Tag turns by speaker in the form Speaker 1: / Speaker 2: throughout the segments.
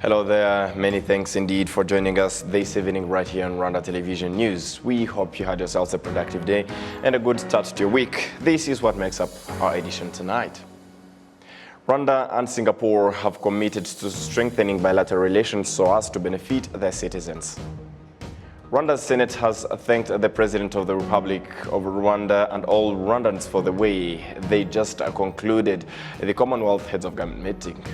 Speaker 1: Hello there, many thanks indeed for joining us this evening right here on Rwanda Television News. We hope you had yourselves a productive day and a good start to your week. This is what makes up our edition tonight. Rwanda and Singapore have committed to strengthening bilateral relations so as to benefit their citizens. Rwanda's Senate has thanked the President of the Republic of Rwanda and all Rwandans for the way they just concluded the Commonwealth Heads of Government meeting.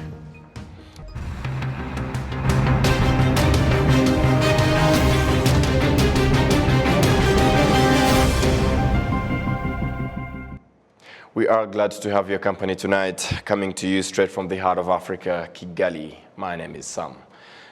Speaker 1: We are glad to have your company tonight, coming to you straight from the heart of Africa, Kigali. My name is Sam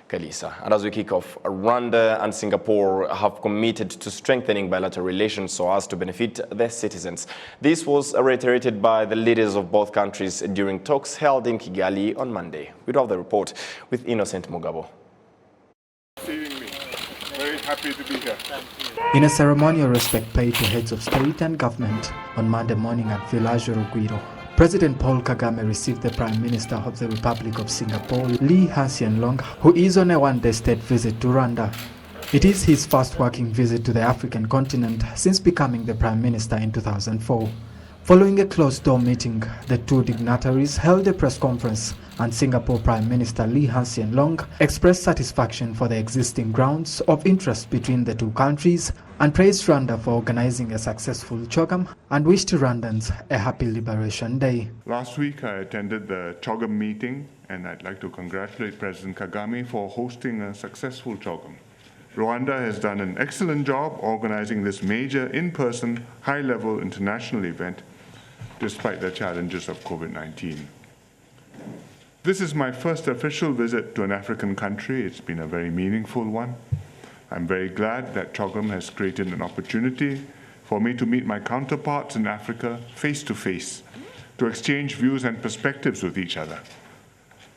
Speaker 1: Kalisa. And as we kick off, Rwanda and Singapore have committed to strengthening bilateral relations so as to benefit their citizens. This was reiterated by the leaders of both countries during talks held in Kigali on Monday. We have the report with Innocent Mugabo.
Speaker 2: Very happy to be here.
Speaker 3: In a ceremonial respect paid to heads of state and government on Monday morning at Village Rugwiro, President Paul Kagame received the Prime Minister of the Republic of Singapore, Lee Hsien Loong, who is on a one-day state visit to Rwanda. It is his first working visit to the African continent since becoming the Prime Minister in 2004. Following a closed-door meeting, the two dignitaries held a press conference, and Singapore Prime Minister Lee Hsien Loong expressed satisfaction for the existing grounds of interest between the two countries and praised Rwanda for organizing a successful CHOGM and wished Rwandans a happy Liberation Day.
Speaker 2: Last week I attended the CHOGM meeting, and I'd like to congratulate President Kagame for hosting a successful CHOGM. Rwanda has done an excellent job organizing this major in-person, high-level international event despite the challenges of COVID-19. This is my first official visit to an African country. It's been a very meaningful one. I'm very glad that CHOGM has created an opportunity for me to meet my counterparts in Africa face to face, to exchange views and perspectives with each other.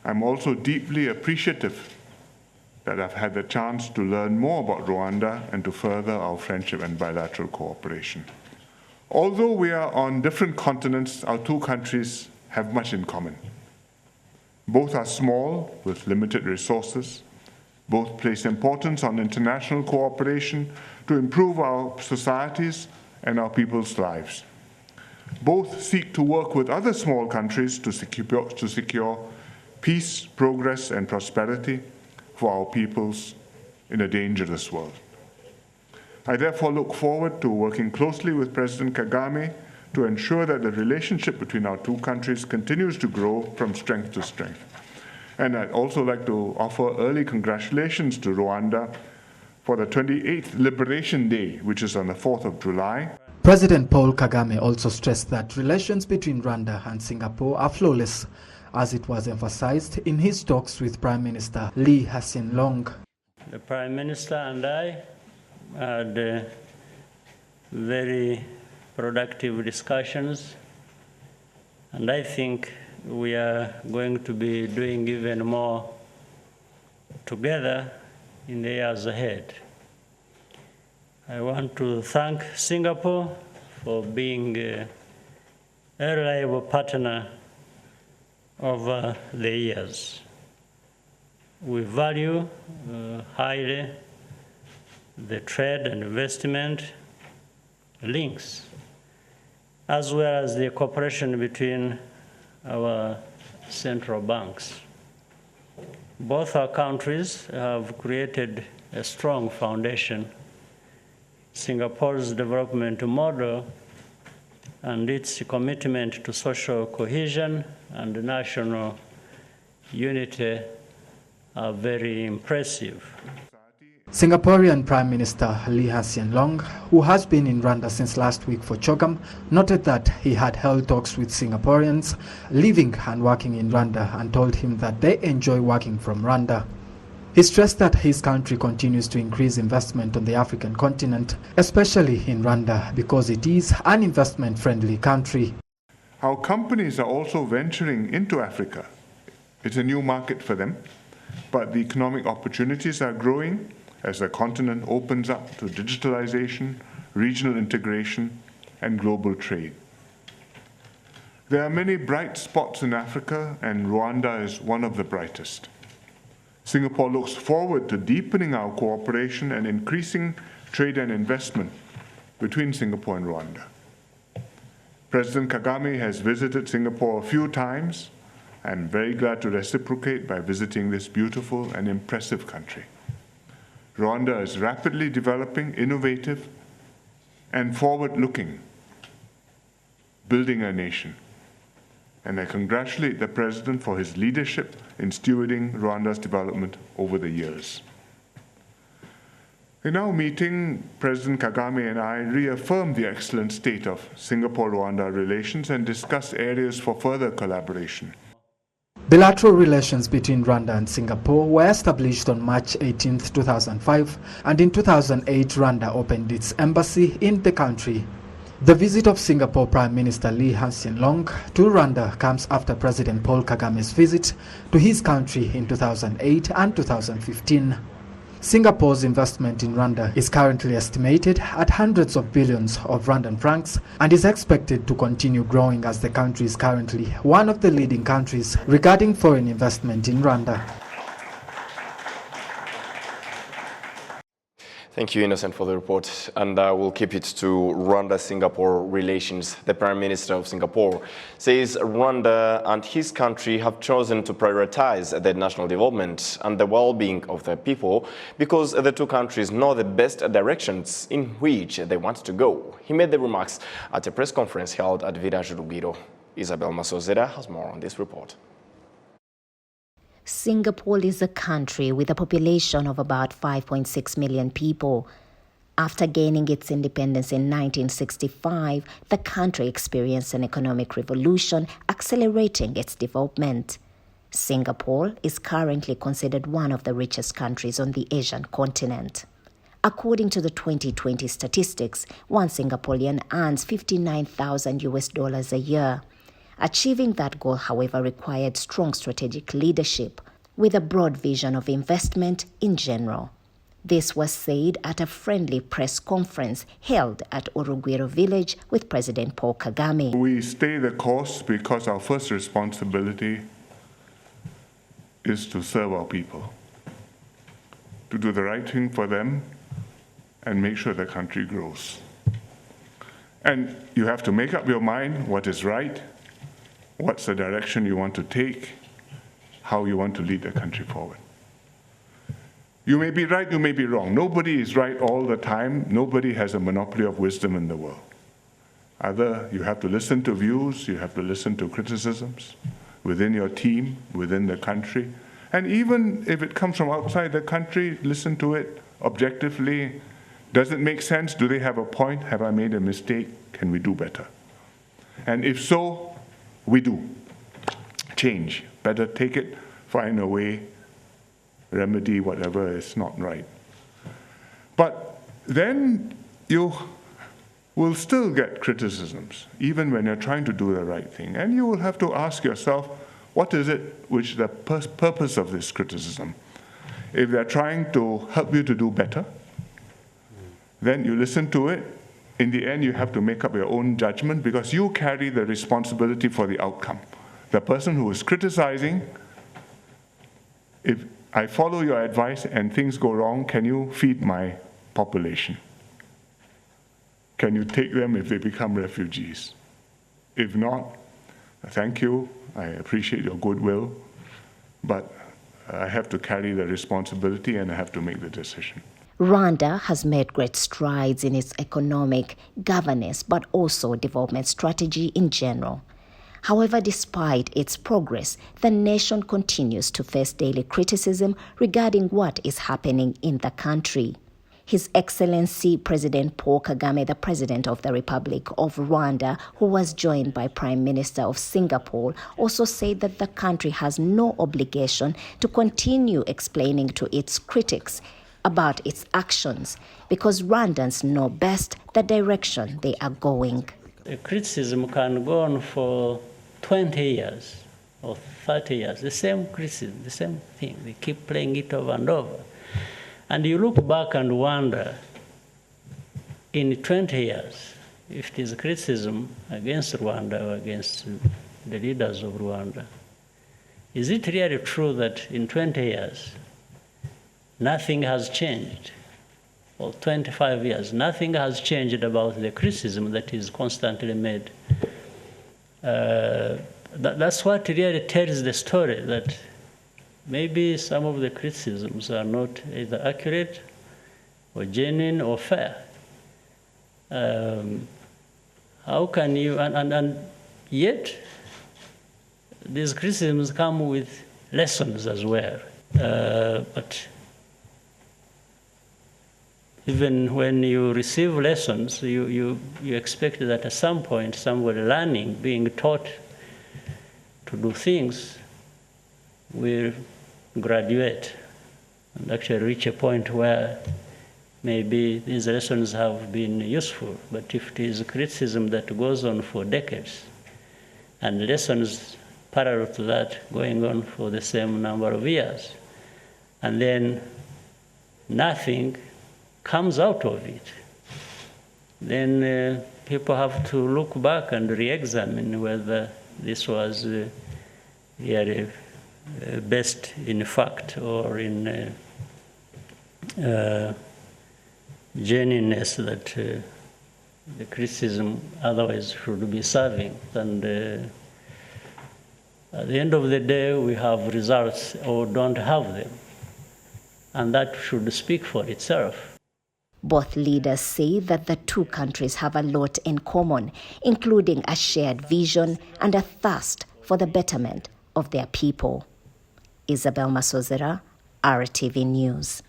Speaker 2: I'm also deeply appreciative that I've had the chance to learn more about Rwanda and to further our friendship and bilateral cooperation. Although we are on different continents, our two countries have much in common. Both are small with limited resources. Both place importance on international cooperation to improve our societies and our people's lives. Both seek to work with other small countries to secure peace, progress, and prosperity for our peoples in a dangerous world. I therefore look forward to working closely with President Kagame to ensure that the relationship between our two countries continues to grow from strength to strength. And I'd also like to offer early congratulations to Rwanda for the 28th Liberation Day, which is on the 4th of July.
Speaker 3: President Paul Kagame also stressed that relations between Rwanda and Singapore are flawless, as it was emphasized in his talks with Prime Minister Lee Hsien Loong.
Speaker 4: The Prime Minister and I had very productive discussions, and I think we are going to be doing even more together in the years ahead. I want to thank Singapore for being a reliable partner over the years. We value highly the trade and investment links, as well as the cooperation between our central banks. Both our countries have created a strong foundation. Singapore's development model and its commitment to social cohesion and national unity are very impressive.
Speaker 3: Singaporean Prime Minister Lee Hsien Loong, who has been in Rwanda since last week for CHOGM, noted that he had held talks with Singaporeans living and working in Rwanda and told him that they enjoy working from Rwanda. He stressed that his country continues to increase investment on the African continent, especially in Rwanda, because it is an investment-friendly country.
Speaker 2: Our companies are also venturing into Africa. It's a new market for them, but the economic opportunities are growing as the continent opens up to digitalization, regional integration, and global trade. There are many bright spots in Africa, and Rwanda is one of the brightest. Singapore looks forward to deepening our cooperation and increasing trade and investment between Singapore and Rwanda. President Kagame has visited Singapore a few times. I'm very glad to reciprocate by visiting this beautiful and impressive country. Rwanda is rapidly developing, innovative, and forward-looking, building a nation. And I congratulate the President for his leadership in stewarding Rwanda's development over the years. In our meeting, President Kagame and I reaffirmed the excellent state of Singapore-Rwanda relations and discussed areas for further collaboration.
Speaker 3: Bilateral relations between Rwanda and Singapore were established on March 18, 2005, and in 2008, Rwanda opened its embassy in the country. The visit of Singapore Prime Minister Lee Hsien Loong to Rwanda comes after President Paul Kagame's visit to his country in 2008 and 2015. Singapore's investment in Rwanda is currently estimated at hundreds of billions of Rwandan francs and is expected to continue growing as the country is currently one of the leading countries regarding foreign investment in Rwanda.
Speaker 1: Thank you, Innocent, for the report. And we'll keep it to Rwanda-Singapore relations. The Prime Minister of Singapore says Rwanda and his country have chosen to prioritize their national development and the well-being of their people because the two countries know the best directions in which they want to go. He made the remarks at a press conference held at Village Rugwiro. Isabel Masozera has more on this report.
Speaker 5: Singapore is a country with a population of about 5.6 million people. After gaining its independence in 1965, the country experienced an economic revolution, accelerating its development. Singapore is currently considered one of the richest countries on the Asian continent. According to the 2020 statistics, one Singaporean earns $59,000 a year. Achieving that goal, however, required strong strategic leadership with a broad vision of investment in general. This was said at a friendly press conference held at Urugwiro Village with President Paul Kagame.
Speaker 2: We stay the course because our first responsibility is to serve our people, to do the right thing for them and make sure the country grows. And you have to make up your mind what is right, what's the direction you want to take, how you want to lead the country forward. You may be right, you may be wrong. Nobody is right all the time. Nobody has a monopoly of wisdom in the world. Either you have to listen to views, you have to listen to criticisms within your team, within the country. And even if it comes from outside the country, listen to it objectively. Does it make sense? Do they have a point? Have I made a mistake? Can we do better? And if so, we do. Change. Better take it, find a way, remedy whatever is not right. But then you will still get criticisms, even when you're trying to do the right thing. And you will have to ask yourself, what is it which the purpose of this criticism? If they're trying to help you to do better, then you listen to it. In the end, you have to make up your own judgment because you carry the responsibility for the outcome. The person who is criticizing, if I follow your advice and things go wrong, can you feed my population? Can you take them if they become refugees? If not, thank you, I appreciate your goodwill, but I have to carry the responsibility and I have to make the decision.
Speaker 5: Rwanda has made great strides in its economic, governance, but also development strategy in general. However, despite its progress, the nation continues to face daily criticism regarding what is happening in the country. His Excellency President Paul Kagame, the President of the Republic of Rwanda, who was joined by Prime Minister of Singapore, also said that the country has no obligation to continue explaining to its critics about its actions because Rwandans know best the direction they are going.
Speaker 4: The criticism can go on for 20 years or 30 years, the same criticism, the same thing. They keep playing it over and over. And you look back and wonder, in 20 years, if it is criticism against Rwanda or against the leaders of Rwanda, is it really true that in 20 years nothing has changed. For 25 years, nothing has changed about the criticism that is constantly made. That's what really tells the story, that maybe some of the criticisms are not either accurate or genuine or fair. How can you, and yet these criticisms come with lessons as well. But even when you receive lessons, you expect that at some point somebody learning, being taught to do things, will graduate and actually reach a point where maybe these lessons have been useful. But if it is criticism that goes on for decades, and lessons parallel to that going on for the same number of years, and then nothing comes out of it, then people have to look back and re-examine whether this was really best in fact or in genuineness that the criticism otherwise should be serving. And at the end of the day, we have results or don't have them. And that should speak for itself.
Speaker 5: Both leaders say that the two countries have a lot in common, including a shared vision and a thirst for the betterment of their people. Isabel Masozera, RTV News.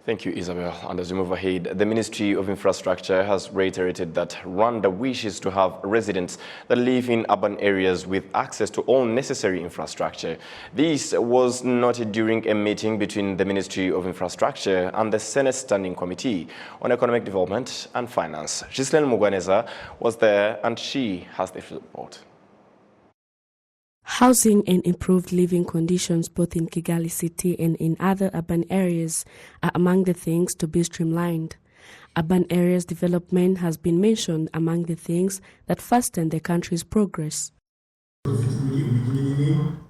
Speaker 1: Thank you, Isabel. And as we move ahead, the Ministry of Infrastructure has reiterated that Rwanda wishes to have residents that live in urban areas with access to all necessary infrastructure. This was noted during a meeting between the Ministry of Infrastructure and the Senate Standing Committee on Economic Development and Finance. Ghislaine Mugwaneza was there and she has the report.
Speaker 6: Housing and improved living conditions both in Kigali city and in other urban areas are among the things to be streamlined. Urban areas development has been mentioned among the things that fasten the country's progress.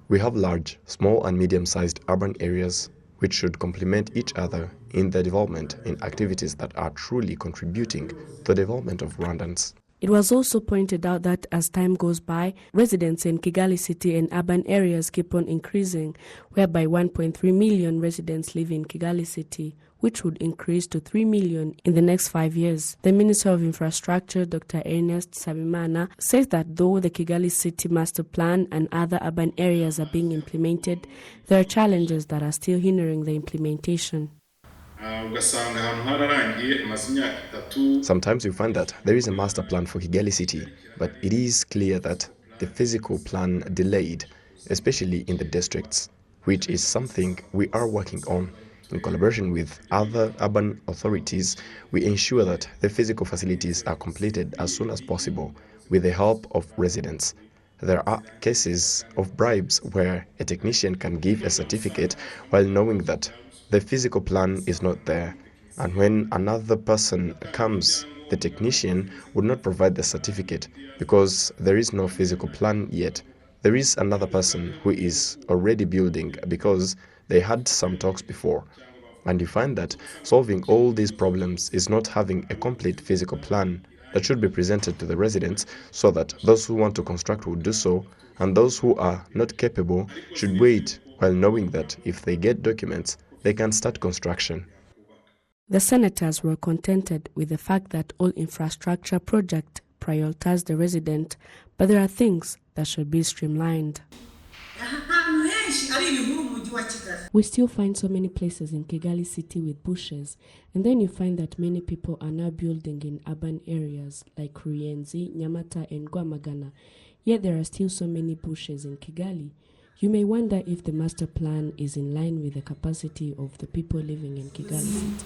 Speaker 1: We have large, small and medium-sized urban areas which should complement each other in their development in activities that are truly contributing to the development of Rwandans.
Speaker 6: It was also pointed out that as time goes by, residents in Kigali city and urban areas keep on increasing, whereby 1.3 million residents live in Kigali city, which would increase to 3 million in the next 5 years. The Minister of Infrastructure, Dr. Ernest Sabimana, says that though the Kigali City Master Plan and other urban areas are being implemented, there are challenges that are still hindering the implementation.
Speaker 1: Sometimes you find that there is a master plan for Kigali City, but it is clear that the physical plan delayed, especially in the districts, which is something we are working on. In collaboration with other urban authorities, we ensure that the physical facilities are completed as soon as possible with the help of residents. There are cases of bribes where a technician can give a certificate while knowing that the physical plan is not there. And when another person comes, the technician would not provide the certificate because there is no physical plan yet. There is another person who is already building because they had some talks before. And you find that solving all these problems is not having a complete physical plan that should be presented to the residents so that those who want to construct will do so, and those who are not capable should wait while knowing that if they get documents, they can start construction.
Speaker 6: The senators were contented with the fact that all infrastructure projects prioritize the resident, but there are things that should be streamlined. We still find so many places in Kigali city with bushes, and then you find that many people are now building in urban areas like Ruyenzi, Nyamata and Rwamagana, yet there are still so many bushes in Kigali. You may wonder if the master plan is in line with the capacity of the people living in Kigali city.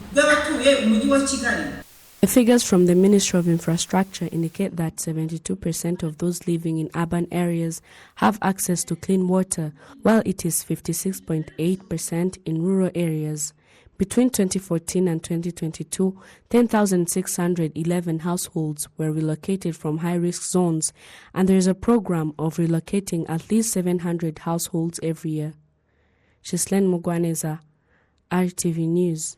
Speaker 6: The figures from the Ministry of Infrastructure indicate that 72% of those living in urban areas have access to clean water, while it is 56.8% in rural areas. Between 2014 and 2022, 10,611 households were relocated from high-risk zones, and there is a program of relocating at least 700 households every year. Ghislaine Mugwaneza, RTV News.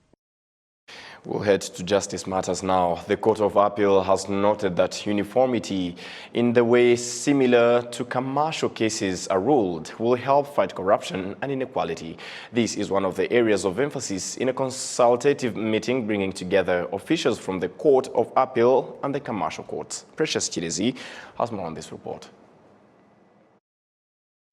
Speaker 1: We'll head to justice matters now. The Court of Appeal has noted that uniformity in the way similar to commercial cases are ruled will help fight corruption and inequality. This is one of the areas of emphasis in a consultative meeting bringing together officials from the Court of Appeal and the commercial courts. Precious Chirezi has more on this report.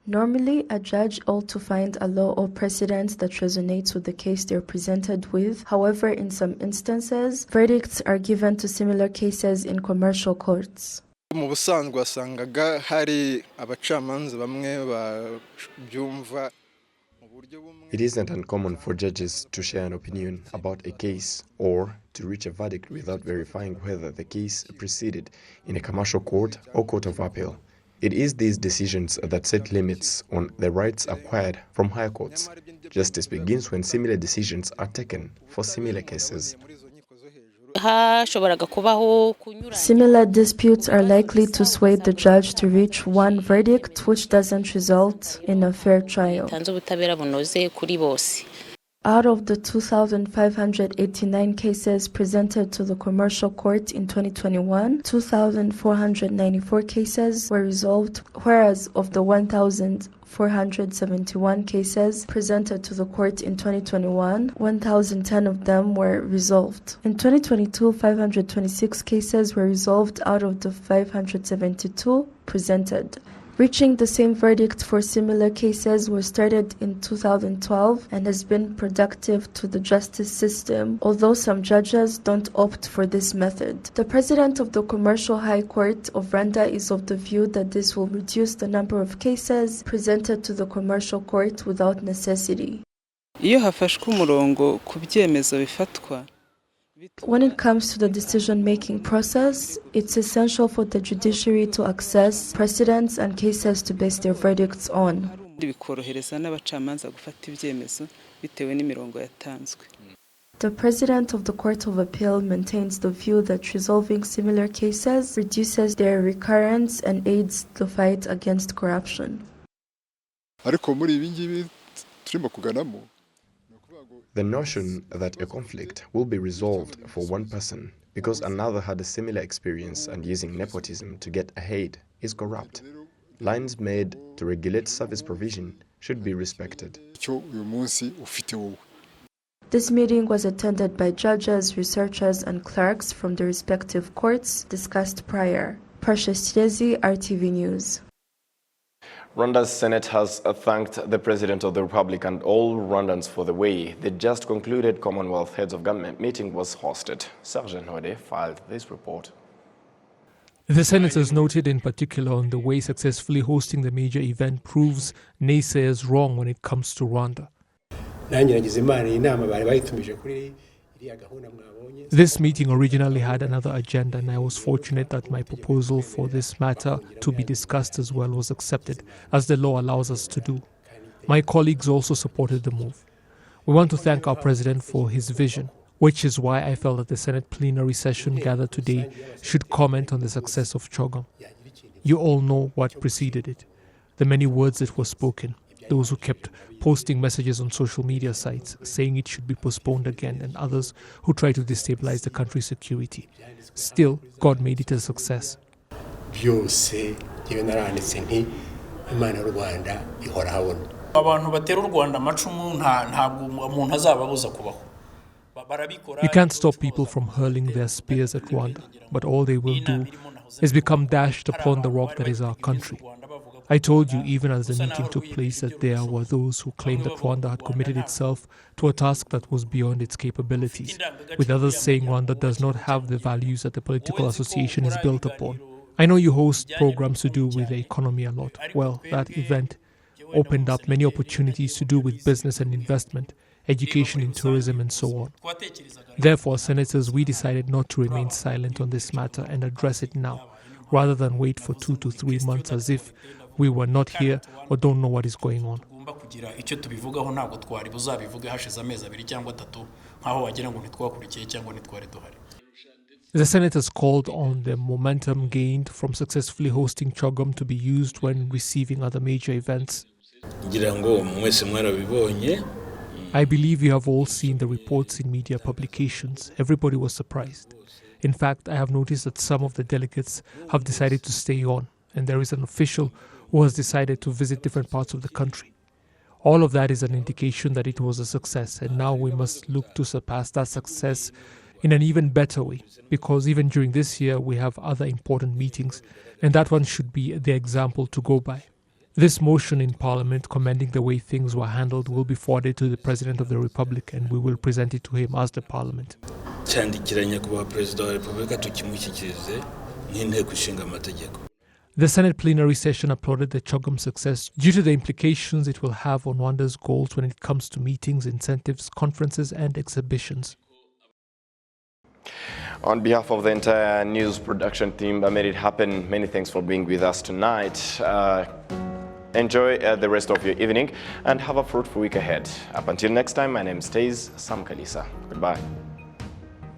Speaker 7: Normally, a judge ought to find a law or precedent that resonates with the case they're presented with. However, in some instances, verdicts are given to similar cases in commercial courts.
Speaker 8: Mu busanzwe wasangaga hari abacamanza bamwe babyumva.
Speaker 1: It isn't uncommon for judges to share an opinion about a case or to reach a verdict without verifying whether the case proceeded in a commercial court or court of appeal. It is these decisions that set limits on the rights acquired from higher courts. Justice begins when similar decisions are taken for similar cases.
Speaker 7: Similar disputes are likely to sway the judge to reach one verdict which doesn't result in a fair trial. Out of the 2,589 cases presented to the commercial court in 2021, 2,494 cases were resolved, whereas of the 1,471 cases presented to the court in 2021, 1,010 of them were resolved. In 2022, 526 cases were resolved out of the 572 presented. Reaching the same verdict for similar cases was started in 2012 and has been productive to the justice system, although some judges don't opt for this method. The president of the Commercial High Court of Rwanda is of the view that this will reduce the number of cases presented to the commercial court without necessity.
Speaker 9: Iyo hafashwe umurongo ku byemezo bifatwa.
Speaker 7: When it comes to the decision-making process, it's essential for the judiciary to access precedents and cases to base their verdicts on.
Speaker 9: Bikorohereza n'abacamanza gufata ibyemezo bitewe n'imirongo yatanzwe.
Speaker 7: The president of the Court of Appeal maintains the view that resolving similar cases reduces their recurrence and aids the fight against corruption.
Speaker 8: Ariko muri ibi ngibi turimo kuganamo.
Speaker 1: The notion that a conflict will be resolved for one person because another had a similar experience and using nepotism to get ahead is corrupt. Lines made to regulate service provision should be respected.
Speaker 7: This meeting was attended by judges, researchers, and clerks from the respective courts discussed prior. Precious Chirezi, RTV News.
Speaker 1: Rwanda's Senate has thanked the President of the Republic and all Rwandans for the way the just concluded Commonwealth Heads of Government meeting was hosted. Sergeant Hode filed this report.
Speaker 10: The senators noted in particular on the way successfully hosting the major event proves naysayers wrong when it comes to Rwanda. This meeting originally had another agenda, and I was fortunate that my proposal for this matter to be discussed as well was accepted, as the law allows us to do. My colleagues also supported the move. We want to thank our President for his vision, which is why I felt that the Senate plenary session gathered today should comment on the success of CHOGM. You all know what preceded it, the many words that were spoken, those who kept posting messages on social media sites saying it should be postponed again, and others who tried to destabilize the country's security. Still, God made it a success. You can't stop people from hurling their spears at Rwanda, but all they will do is become dashed upon the rock that is our country. I told you, even as the meeting took place, that there were those who claimed that Rwanda had committed itself to a task that was beyond its capabilities, with others saying Rwanda does not have the values that the political association is built upon. I know you host programs to do with the economy a lot. Well, that event opened up many opportunities to do with business and investment, education and tourism, and so on. Therefore, senators, we decided not to remain silent on this matter and address it now, rather than wait for 2 to 3 months as if we were not here or don't know what is going on. The senators called on the momentum gained from successfully hosting CHOGM to be used when receiving other major events. I believe you have all seen the reports in media publications. Everybody was surprised. In fact, I have noticed that some of the delegates have decided to stay on, and there is an official who has decided to visit different parts of the country. All of that is an indication that it was a success, and now we must look to surpass that success in an even better way, because even during this year we have other important meetings, and that one should be the example to go by. This motion in Parliament commending the way things were handled will be forwarded to the President of the Republic, and we will present it to him as the Parliament. The Senate plenary session applauded the CHOGM success due to the implications it will have on Rwanda's goals when it comes to meetings, incentives, conferences and exhibitions.
Speaker 1: On behalf of the entire news production team that made it happen, many thanks for being with us tonight. Enjoy the rest of your evening and have a fruitful week ahead. Up until next time, my name is Sam Kalisa. Goodbye.